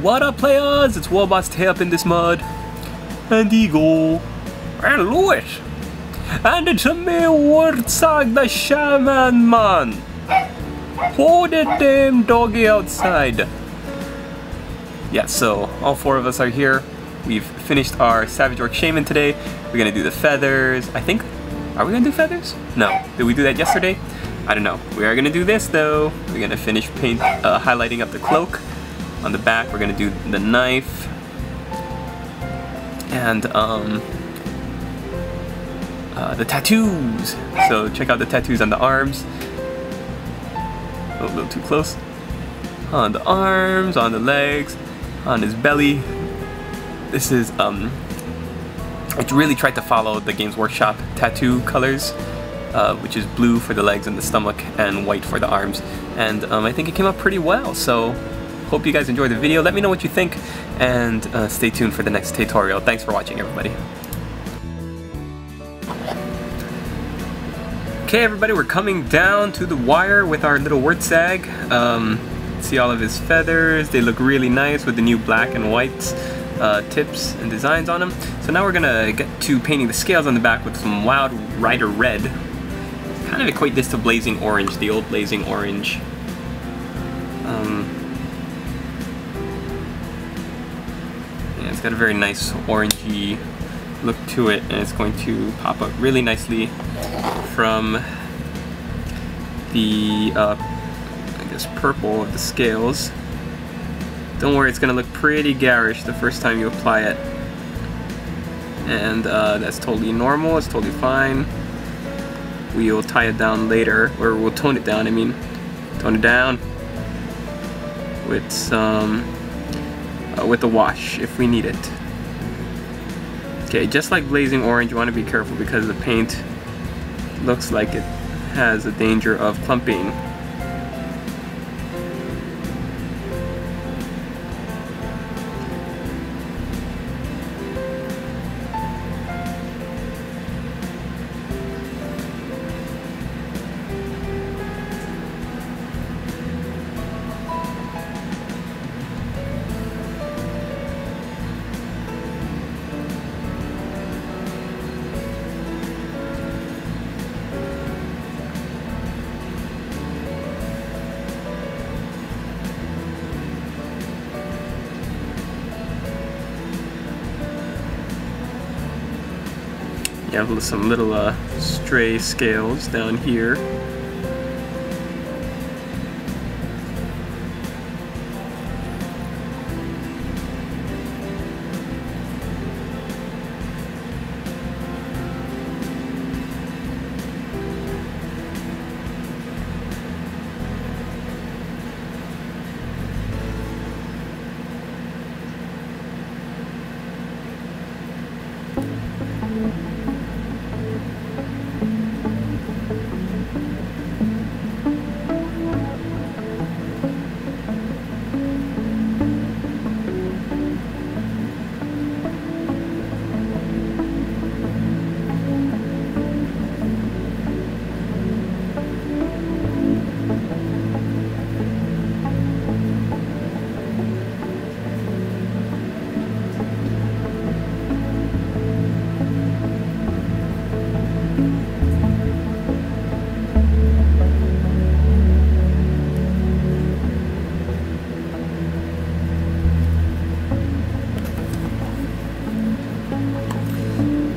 What up, players? It's Warboss Tay up in this mud, and Eagle, and Lewis, and it's a me, Wurrzag the Shaman man. Hold the damn doggy outside. Yeah, so all four of us are here. We've finished our Savage Orc Shaman today. We're gonna do the feathers. I think, are we gonna do feathers? No. Did we do that yesterday? I don't know. We are gonna do this though. We're gonna finish highlighting up the cloak. On the back, we're gonna do the knife. And the tattoos. So check out the tattoos on the arms. A little too close. On the arms, on the legs, on his belly. This is I really tried to follow the Games Workshop tattoo colors, which is blue for the legs and the stomach and white for the arms, and I think it came out pretty well. So hope you guys enjoyed the video. Let me know what you think, and stay tuned for the next tutorial. Thanks for watching, everybody. Okay, everybody, we're coming down to the wire with our little Wurrzag. See all of his feathers. They look really nice with the new black and white tips and designs on them. So now we're gonna get to painting the scales on the back with some Wild Rider Red. Kind of equate this to Blazing Orange, the old Blazing Orange. Yeah, it's got a very nice orangey look to it, and it's going to pop up really nicely from the I guess purple of the scales. Don't worry, it's gonna look pretty garish the first time you apply it, and that's totally normal. It's totally fine. We'll tie it down later, or we'll tone it down. I mean, tone it down with some with a wash if we need it. Okay, just like Blazing Orange, you want to be careful because the paint looks like it has a danger of clumping. You have some little stray scales down here.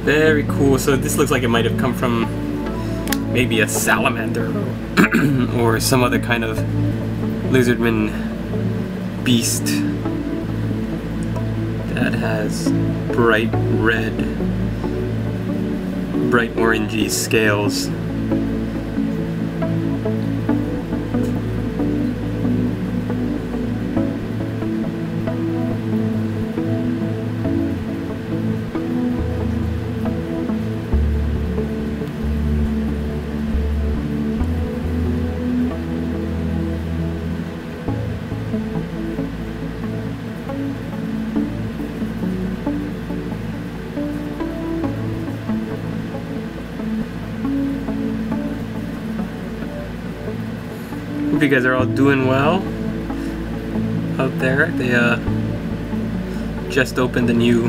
Very cool. So this looks like it might have come from maybe a salamander or some other kind of lizardman beast that has bright red, bright orangey scales. Hope you guys are all doing well out there. just opened a new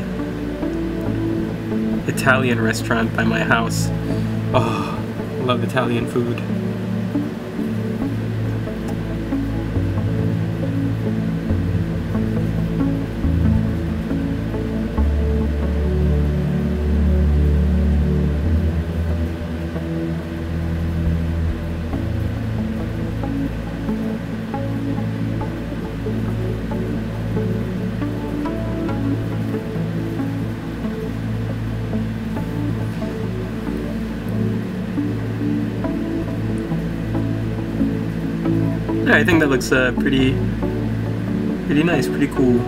Italian restaurant by my house. Oh, I love Italian food. Yeah, I think that looks pretty nice, pretty cool.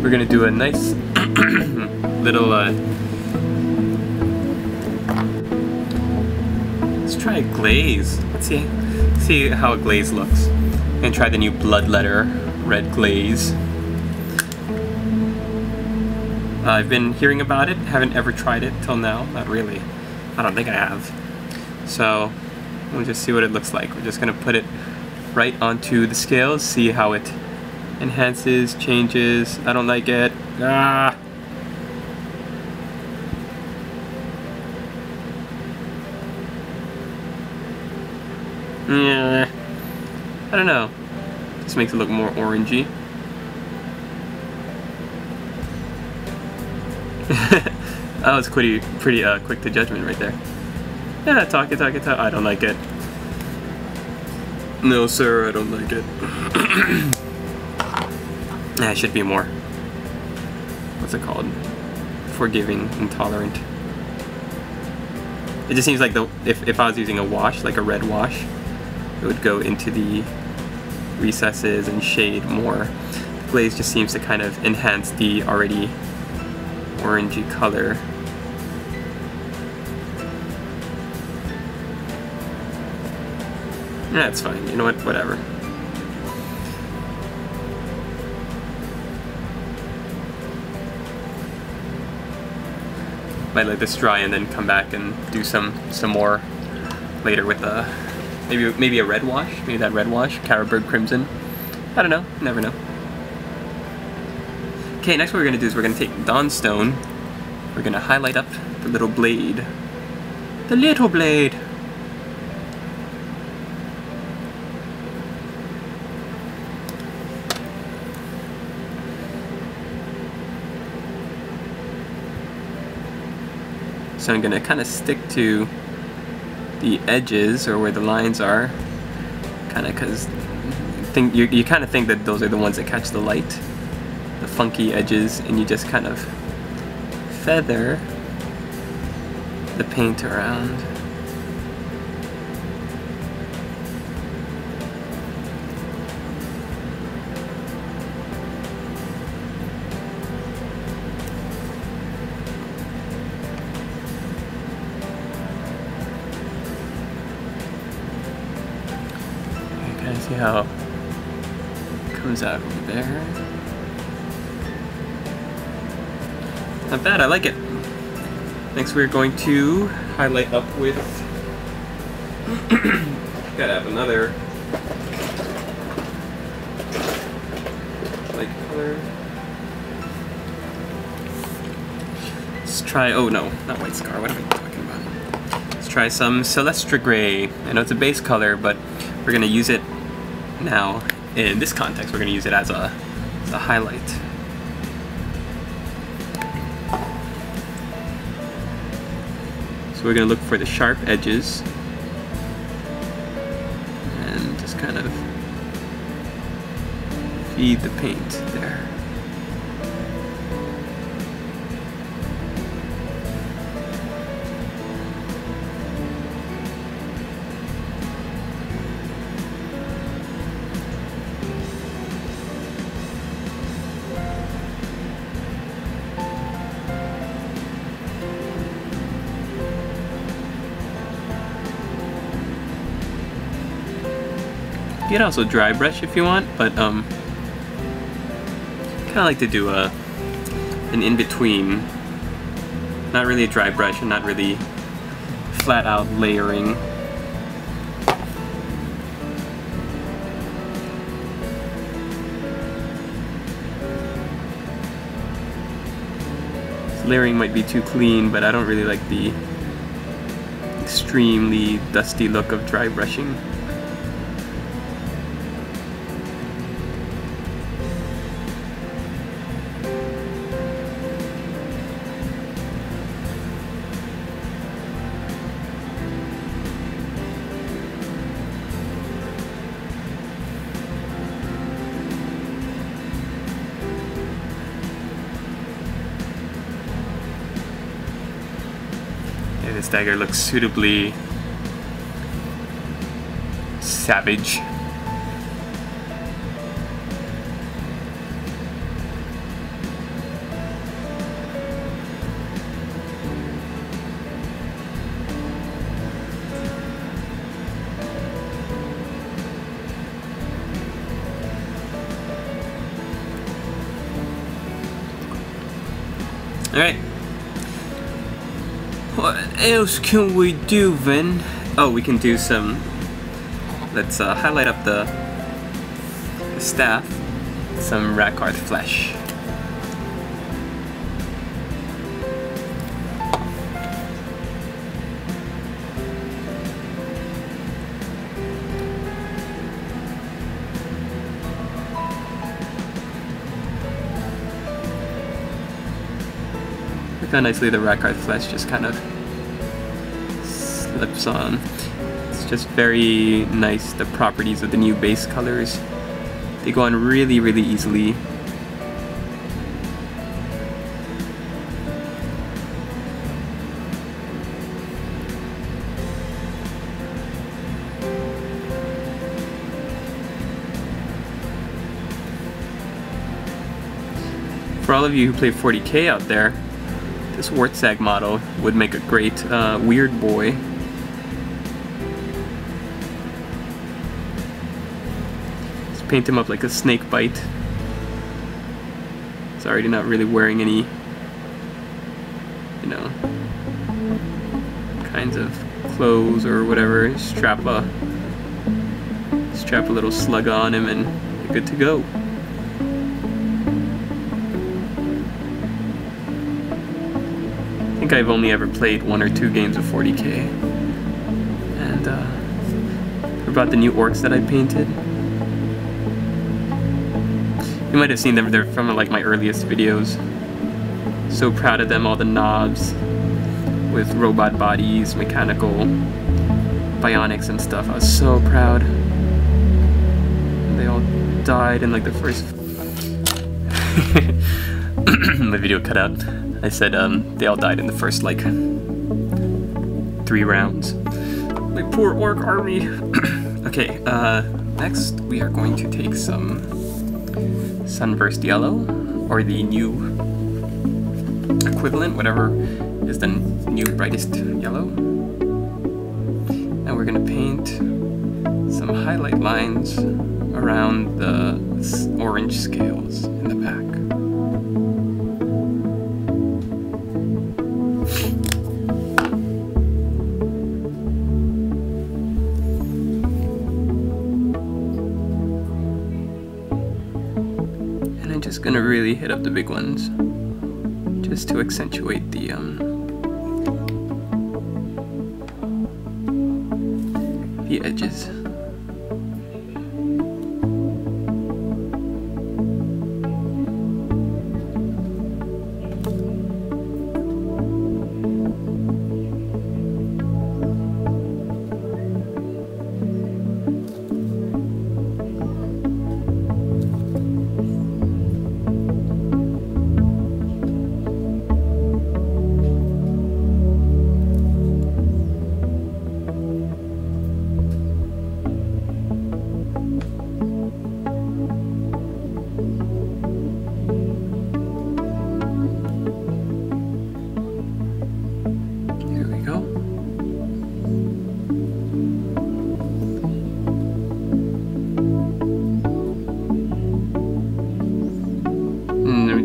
We're gonna do a nice little let's try a glaze. Let's see how a glaze looks. I'm gonna try the new Bloodletter red glaze. I've been hearing about it, haven't ever tried it till now, not really. I don't think I have. So we'll just see what it looks like. We're just gonna put it right onto the scales, see how it enhances, changes. I don't like it. Ah! Yeah. I don't know. Just makes it look more orangey. That was pretty quick to judgment right there. Yeah, talk it. I don't like it. No, sir, I don't like it. It should be more. What's it called? Forgiving, intolerant. It just seems like if I was using a wash, like a red wash, it would go into the recesses and shade more. The glaze just seems to kind of enhance the already orangey color. That's fine, you know what, whatever. Might let this dry and then come back and do some more later with maybe a red wash, maybe that red wash, Carroburg Crimson. I don't know, never know. Okay, next what we're gonna do is we're gonna take Dawnstone. We're gonna highlight up the little blade. The little blade! So I'm gonna kind of stick to the edges, or where the lines are, kind of because you kind of think that those are the ones that catch the light, the funky edges, and you just kind of feather the paint around. See how it comes out over there. Not bad, I like it. Next we're going to highlight up with gotta have another light color. Let's try, oh no, not White Scar, what am I talking about? Let's try some Celestra Gray. I know it's a base color, but we're gonna use it now, in this context, we're going to use it as a highlight. So we're going to look for the sharp edges and just kind of feed the paint there. You can also dry brush if you want, but kind of like to do an in-between. Not really a dry brush and not really flat out layering. layering might be too clean, but I don't really like the extremely dusty look of dry brushing. This dagger looks suitably savage. All right. What else can we do then? Oh, we can do some... Let's highlight up the staff. Some Rackard flesh. Look how nicely the Rackard flesh just kind of slips on. It's just very nice, the properties of the new base colors. They go on really, really easily. For all of you who play 40k out there, this Wurrzag model would make a great weird boy. Just paint him up like a snake bite. He's already not really wearing any, you know, kinds of clothes or whatever. Strap a little slug on him and you're good to go. I think I've only ever played 1 or 2 games of 40k, and what about the new orcs that I painted? You might have seen them, they're from like my earliest videos. So proud of them, all the knobs with robot bodies, mechanical, bionics and stuff. I was so proud. They all died in like the first... My video cut out. I said they all died in the first like 3 rounds. My poor orc army. Okay, next we are going to take some Sunburst Yellow, or the new equivalent, whatever is the new brightest yellow. And we're gonna paint some highlight lines around the orange scales in the back. Just gonna really hit up the big ones, just to accentuate the edges.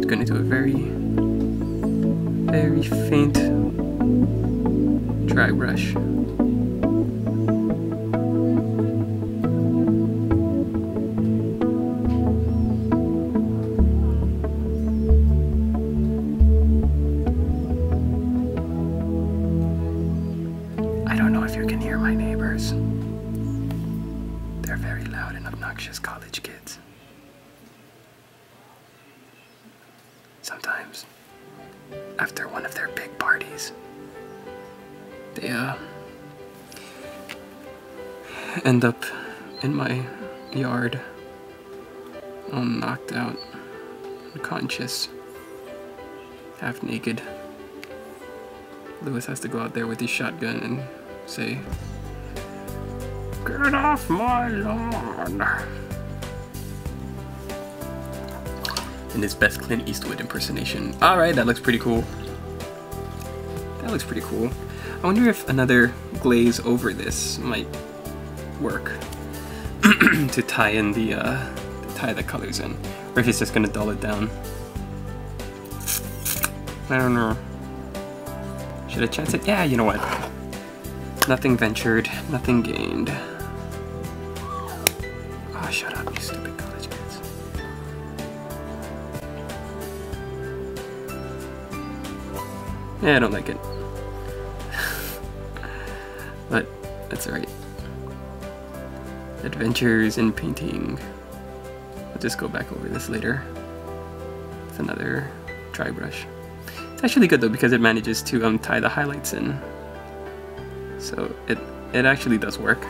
Going to do a very faint dry brush. if you can hear my neighbors. They're very loud and obnoxious college kids. Sometimes, after one of their big parties, they end up in my yard, all knocked out, unconscious, half naked. Lewis has to go out there with his shotgun and say, "Get off my lawn!" In his best Clint Eastwood impersonation. Alright, that looks pretty cool. That looks pretty cool. I wonder if another glaze over this might work to tie in the colors in, or if it's just gonna dull it down. I don't know. Should I chance it? Yeah, you know what? Nothing ventured, nothing gained. Oh, shut up, you stupid college kids. Yeah, I don't like it. But that's alright. Adventures in painting. I'll just go back over this later with another dry brush. It's actually good though because it manages to tie the highlights in. So it actually does work.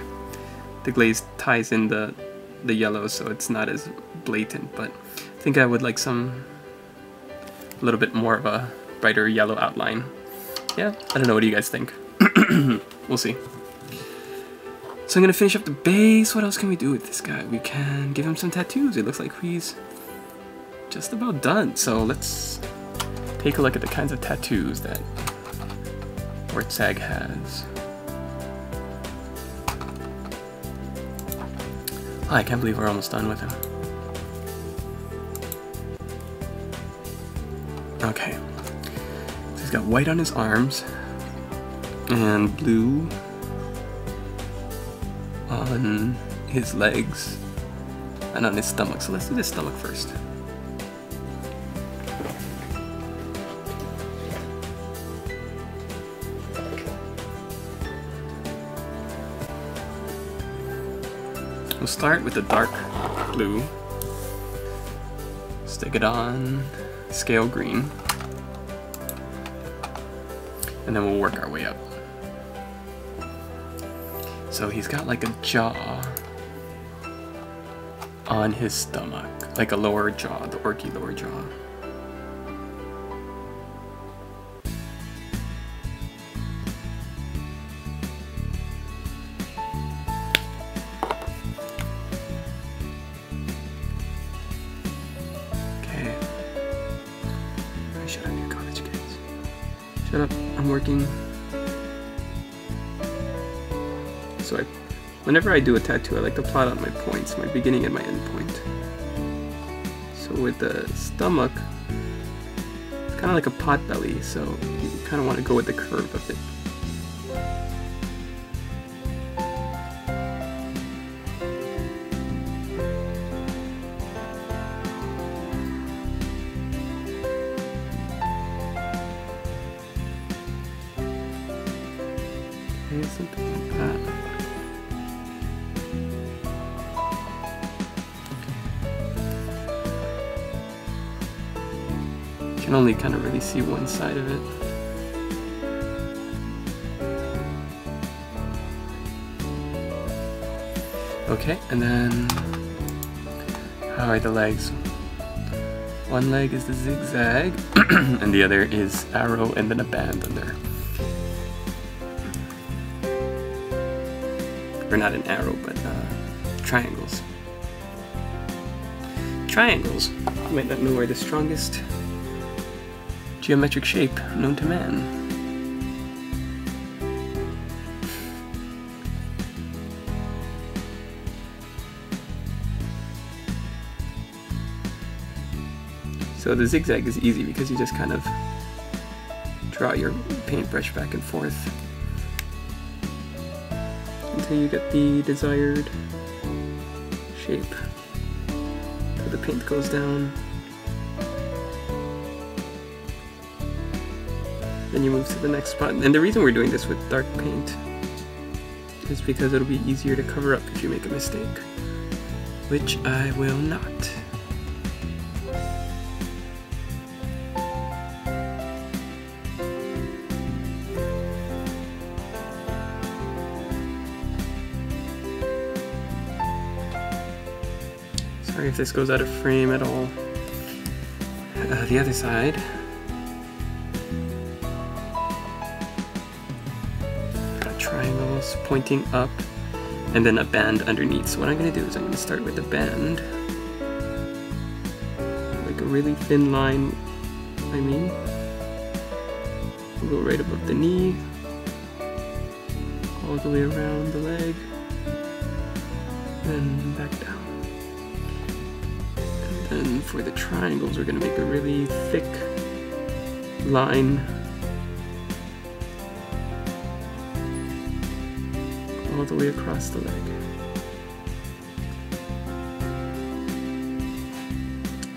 The glaze ties in the yellow so it's not as blatant, but I think I would like a little bit more of a brighter yellow outline. Yeah, I don't know, what do you guys think? We'll see. So I'm gonna finish up the base. What else can we do with this guy? We can give him some tattoos. It looks like he's just about done. So let's take a look at the kinds of tattoos that Wurrzag has. Oh, I can't believe we're almost done with him. Okay. So he's got white on his arms and blue on his legs and on his stomach. So let's do this stomach first. We'll start with the dark blue, stick it on scale green, and then we'll work our way up. So he's got like a jaw on his stomach, like a lower jaw, the orky lower jaw. Okay. Shut up, you college kids. Shut up, I'm working. So whenever I do a tattoo, I like to plot out my points, my beginning and my end point. So with the stomach, it's kind of like a pot belly, so you kind of want to go with the curve of it. Okay, something like that. You can only kind of really see one side of it. Okay, and then how are the legs? One leg is the zigzag, and the other is arrow, and then a band under. Or not an arrow, but triangles. Triangles, you might not know, are the strongest geometric shape known to man. So the zigzag is easy because you just kind of draw your paintbrush back and forth until you get the desired shape. So the paint goes down. Then you move to the next spot. And the reason we're doing this with dark paint is because it'll be easier to cover up if you make a mistake, which I will not. Sorry if this goes out of frame at all. The other side. Got triangles pointing up and then a band underneath. So what I'm going to do is I'm going to start with a band. Like a really thin line, I mean. We'll go right above the knee, all the way around the leg, and back down. And for the triangles, we're going to make a really thick line all the way across the leg.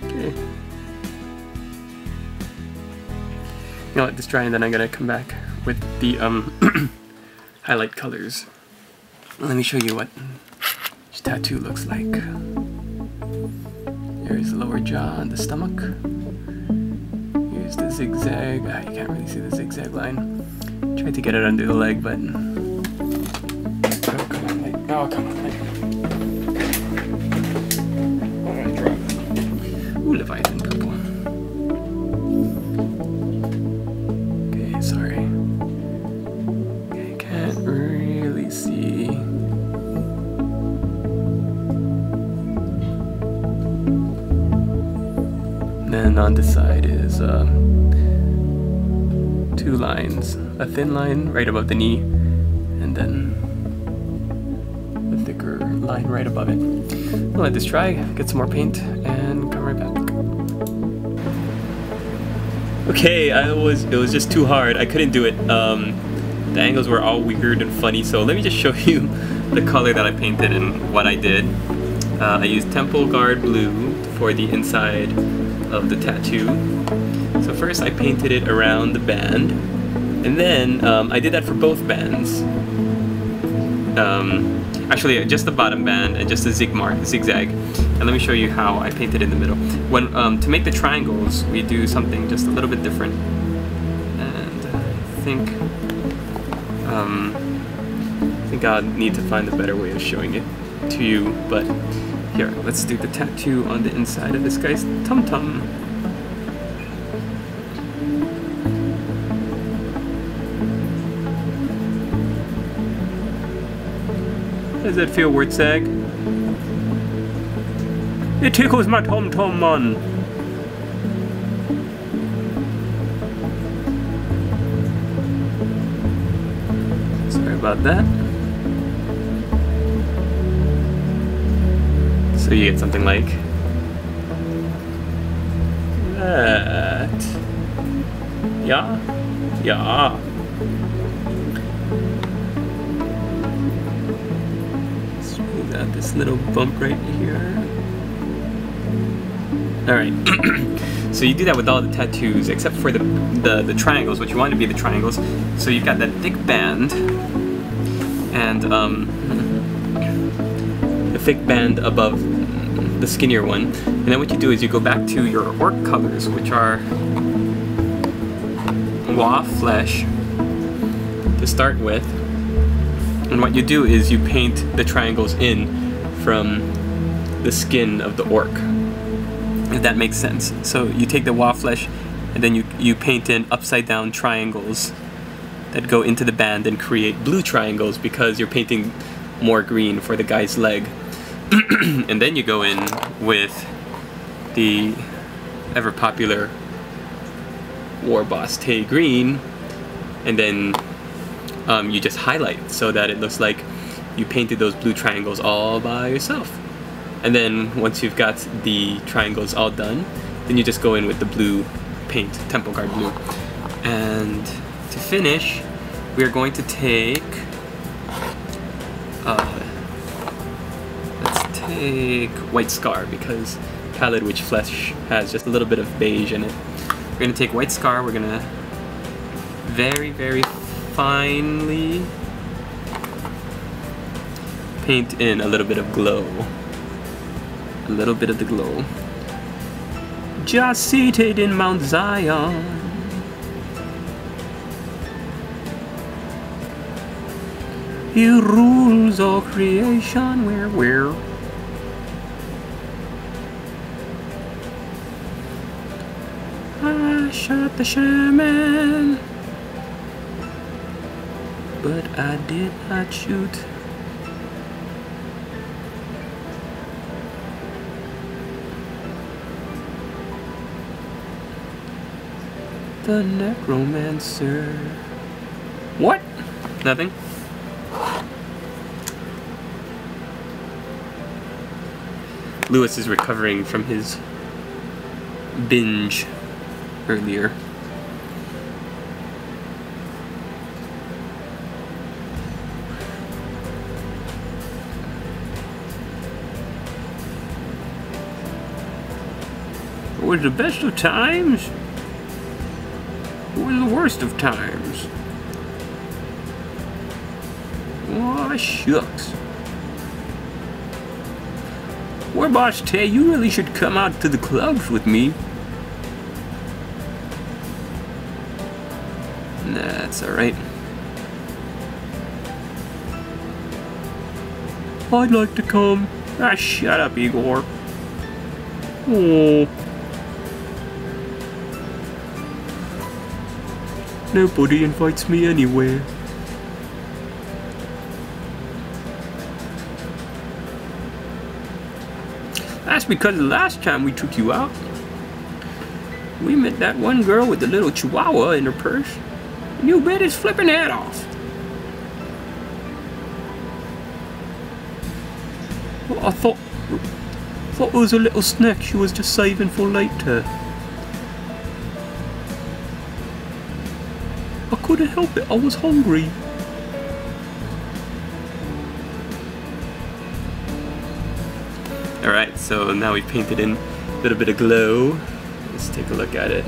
Okay. Now let this dry, and then I'm going to come back with the highlight colors. Let me show you what each tattoo looks like. Here's the lower jaw and the stomach. Here's the zigzag. You can't really see the zigzag line. Tried to get it under the leg, but... Oh, come on, leg. Oh, come on, leg. Oh, I'm gonna drop it. Ooh, Leviathan purple. Okay, sorry. Okay, can't really see. Then on this side is two lines, a thin line right above the knee, and then a thicker line right above it. I'll let this dry, get some more paint, and come right back. Okay, it was just too hard. I couldn't do it. The angles were all weird and funny, so let me just show you the color that I painted and what I did. I used Temple Guard Blue for the inside of the tattoo. So first I painted it around the band, and then I did that for both bands. Actually, just the bottom band and just the zigzag. And let me show you how I painted in the middle. When to make the triangles, we do something just a little bit different. And I think I'll need to find a better way of showing it to you, but here, let's do the tattoo on the inside of this guy's tum-tum. How does that feel, Wurrzag? It tickles my tum-tum, man. Sorry about that. So you get something like that. Yeah? Yeah. Smooth out this little bump right here. Alright. So you do that with all the tattoos except for the triangles, which you want to be the triangles. So you've got that thick band and the thick band above the skinnier one, and then what you do is you go back to your orc colors, which are raw flesh to start with, and what you do is you paint the triangles in from the skin of the orc, if that makes sense. So you take the raw flesh and then you paint in upside down triangles that go into the band and create blue triangles because you're painting more green for the guy's leg. And then you go in with the ever popular War Boss Tay Green, and then you just highlight so that it looks like you painted those blue triangles all by yourself. And then once you've got the triangles all done, then you just go in with the blue paint, Temple Guard Blue. And to finish, we are going to take White Scar, because Pallid Witch Flesh has just a little bit of beige in it. We're going to take White Scar, we're going to very, very finely paint in a little bit of glow. A little bit of the glow. Just seated in Mount Zion. He rules all creation. Where? I shot the shaman, but I did not shoot. The necromancer. What? Nothing? Lewis is recovering from his binge earlier. It was the best of times. It was the worst of times. Aw, shucks. Well, Boss Tay, you really should come out to the clubs with me. That's alright. I'd like to come. Ah, shut up, Igor. Oh. Nobody invites me anywhere. That's because the last time we took you out, we met that one girl with the little chihuahua in her purse, and you bit his flipping head off. Well, I thought it was a little snack she was just saving for later. I couldn't help it, I was hungry. Alright, so now we've painted in a little bit of glow. Let's take a look at it.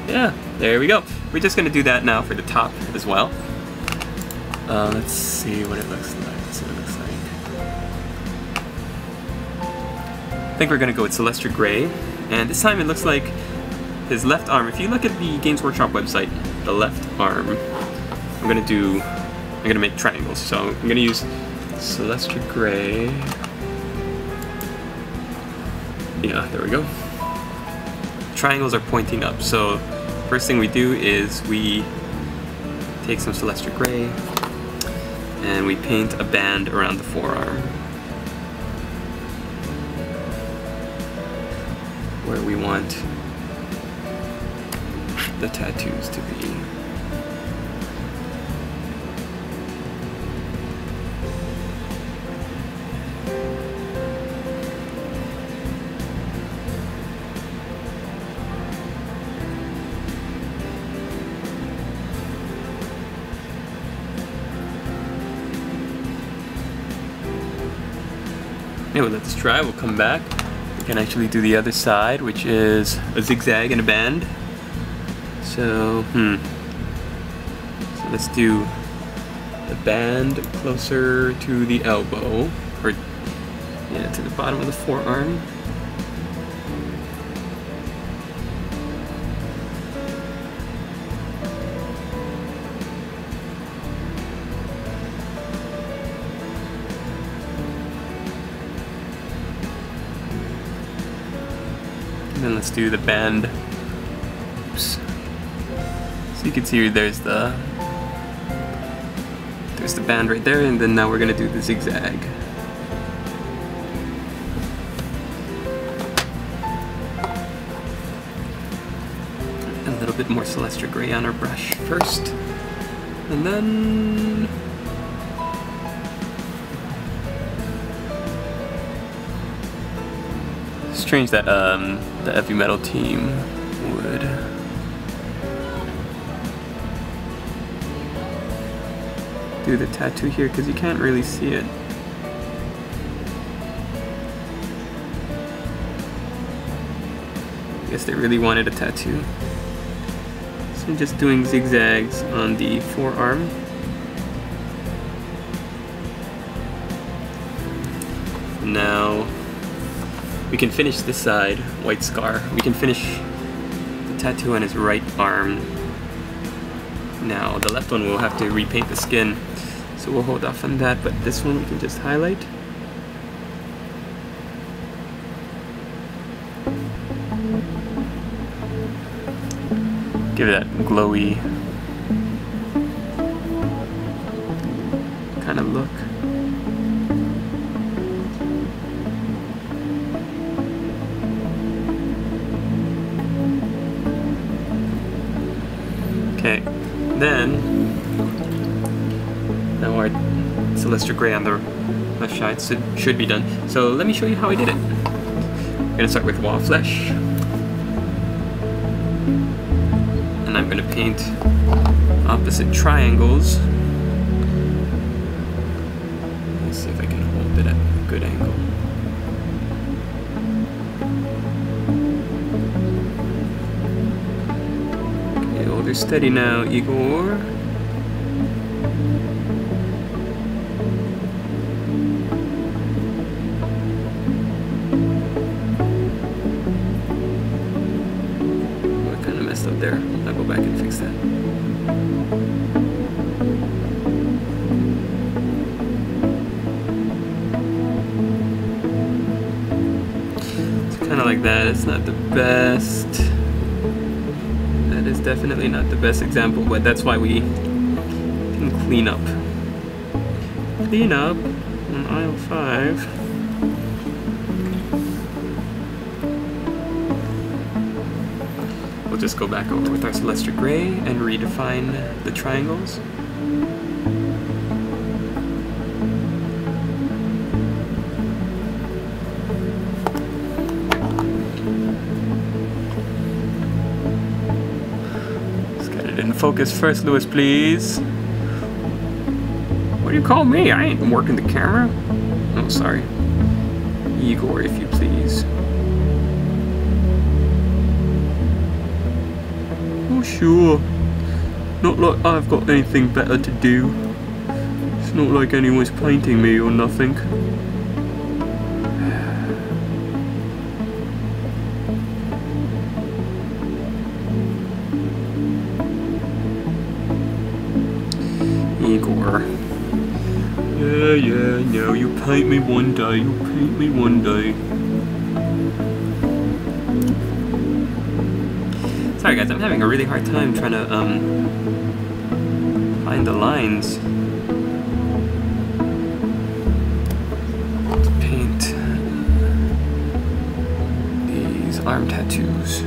Yeah, there we go. We're just going to do that now for the top as well. Let's see what it looks like. I think we're going to go with Celestial Gray. And this time it looks like his left arm. If you look at the Games Workshop website, the left arm, I'm going to make triangles. So I'm going to use Celestial Gray. Yeah, there we go. Triangles are pointing up, so first thing we do is we take some Celestial Gray and we paint a band around the forearm where we want the tattoos to be. Anyway, let this dry, we'll come back. We can actually do the other side, which is a zigzag and a band. So, so let's do the band closer to the elbow, or yeah, to the bottom of the forearm. Then let's do the band. Oops. So you can see there's the band right there, and then now we're gonna do the zigzag. A little bit more Celestial Gray on our brush first, and then strange that the heavy metal team would do the tattoo here because you can't really see it. I guess they really wanted a tattoo. So I'm just doing zigzags on the forearm. Now we can finish this side, white scar. We can finish the tattoo on his right arm. Now the left one we'll have to repaint the skin, so we'll hold off on that, but this one we can just highlight. Give it that glowy kind of look. Okay, then now our Celestial Gray on the left side should be done. So let me show you how I did it. I'm gonna start with wall flesh, and I'm gonna paint opposite triangles. Let's see if I can hold it at a good angle. Okay, hold her steady now, Igor. Up there. I'll go back and fix that. It's kind of like that. It's not the best. That is definitely not the best example, but that's why we can clean up. Clean up on aisle 5. We'll just go back over with our Celestial Gray and redefine the triangles. Let's get it in focus first, Lewis, please. What do you call me? I ain't working the camera. Oh, sorry. Igor, if you please. Sure. Not like I've got anything better to do. It's not like anyone's painting me or nothing. Igor. Yeah, no, you paint me one day, you paint me one day. Sorry guys, I'm having a really hard time trying to find the lines to paint these arm tattoos.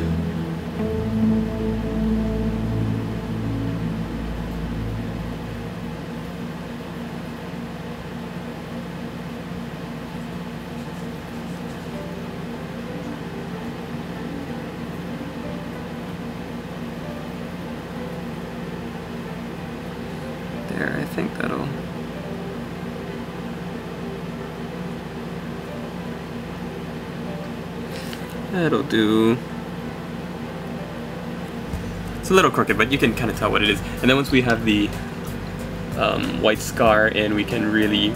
There, I think that'll do. It's a little crooked, but you can kind of tell what it is. And then once we have the white scar in, we can really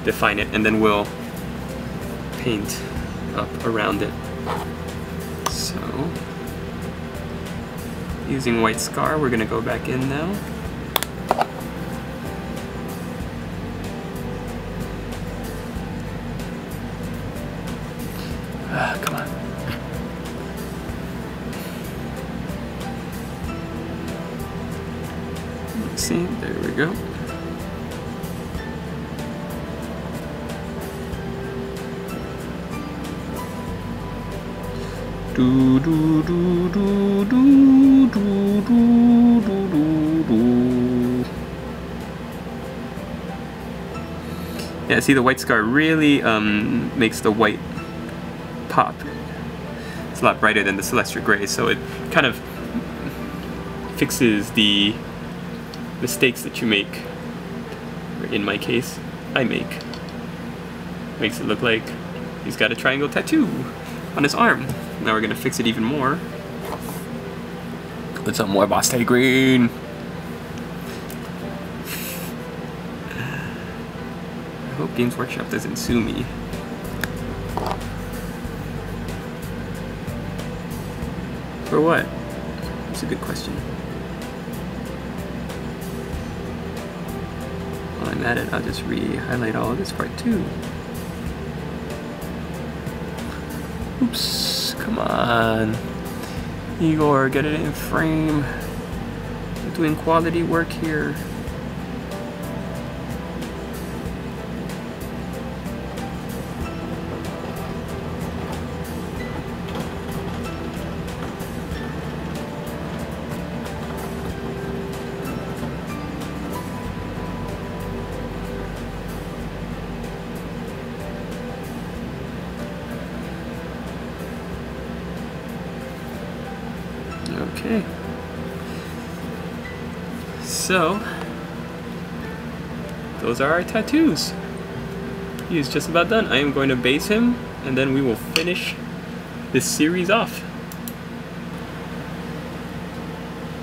define it, and then we'll paint up around it. So, using white scar, we're gonna go back in now. Come on. Let's see, there we go. Do do do do do do do do do. Yeah, see, the white scar really makes the white pop. It's a lot brighter than the Celestial Gray, so it kind of fixes the mistakes that you make, or in my case, I make. Makes it look like he's got a triangle tattoo on his arm. Now we're gonna fix it even more with some more Boss Green. I hope Games Workshop doesn't sue me. For what? That's a good question. While I'm at it, I'll just re-highlight all of this part too. Oops, come on. Igor, get it in frame. I'm doing quality work here. Okay, so those are our tattoos. He is just about done. I am going to base him and then we will finish this series off.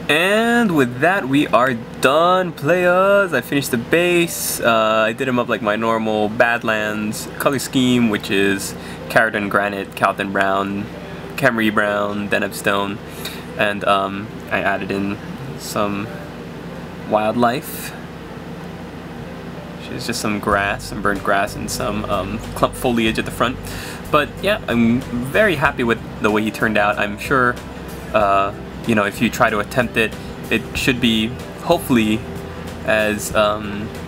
And with that, we are done, players. I finished the base. I did him up like my normal Badlands color scheme, which is Carradon Granite, Calton Brown, Camry Brown, Deneb Stone. And I added in some wildlife, which is just some grass, some burnt grass, and some clump foliage at the front. But yeah, I'm very happy with the way he turned out. I'm sure, you know, if you try to attempt it, it should be hopefully as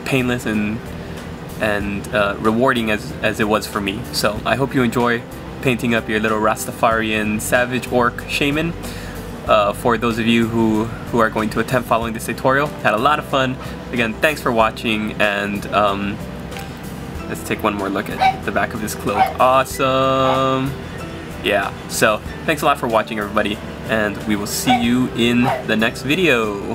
painless and rewarding as it was for me. So I hope you enjoy painting up your little Rastafarian savage orc shaman. For those of you who are going to attempt following this tutorial. Had a lot of fun. Again, thanks for watching, and let's take one more look at the back of this cloak. Awesome! Yeah, so thanks a lot for watching, everybody, and we will see you in the next video.